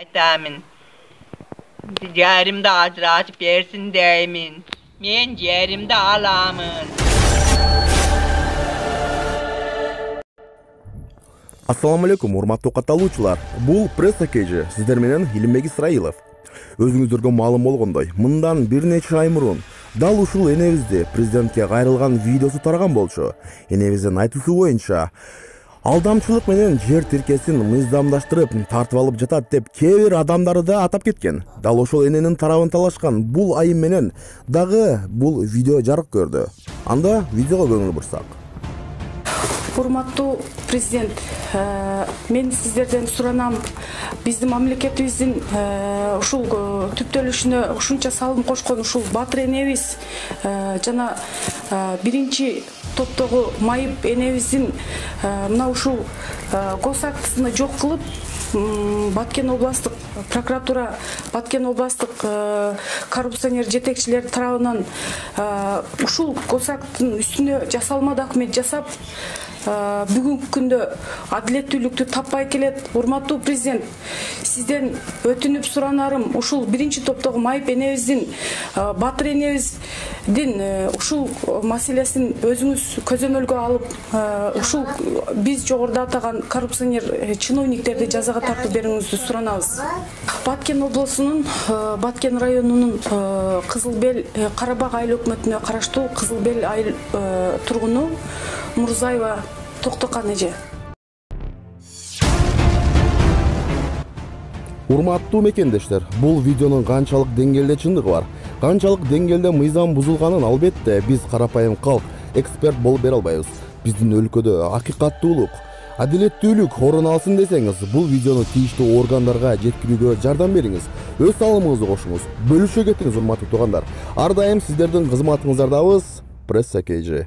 Aytamın. Yerimde ajratıp versin deyimin. Men yerimde alamın. Assalamu alaikum, урматтуу катталуучулар. Бул пресса кежи, сиздер менен Илимбек Исраилов. Өзүңүздөргө маалым болгондой, мындан бир нече ай мурун дал ушул энебизди президентке кайрылган видеосу тараган болчу. Энебиздин айтуусу боюнча, алдамчылык менен жер тиркесин мыйзамдаштырып тартып алып жатат деп кээ бир адамдарды да атап кеткен. Дал ошол эненин тарабын талашкан бул айым менен дагы бул видео жарык көрдү. Анда видеого көңүл бурсак. Урматтуу президент, мен сиздерден суранам, биздин мамлекетибиздин ушул түптөлүшүнө ушунча салым кошкон ушул батыр энебиз жана биринчи топтогу майып энебиздин мына ушул гос актысына жок кылып, Баткен областык прокуратура, Баткен областык коррупционер жетекчилер тарабынан ушул гос акттын үстүнө жасалма документ жасап, бүгүнкү күндө адилеттүүлүктү таппай келет. Урматтуу президент, сизден өтүнүп суранарым, ушул биринчи топтогу майып энебиздин, батыр энебиздин ушул маселесин өзүңүз көзөмөлгө алып, ушул биз жогоруда атаган коррупционер чиновниктерди жазага тартып берүүңүздү суранабыз. Баткен облусунун Баткен районунун Кызылбел Карабак айыл өкмөтүнө караштуу Кызылбел айыл тургуну Мурзаева Токтокан эже. Урматтуу мекендештер, бул видеонун канчалык деңгээлде чындыгы бар, канчалык деңгээлде мыйзам бузулганын албетте биз карапайым калк эксперт болуп бере албайбыз. Биздин өлкөдө акыйкаттуулук, адилеттүүлүк орун алсын десеңиз, бул видеону тийиштүү органдарга жеткирүүгө жардам бериңиз. Өз салымыңызды кошуңуз, бөлүшө кетиңиз урматтуу туугандар. Ар дайым сиздердин кызматыңыздардабыз. Пресса KG.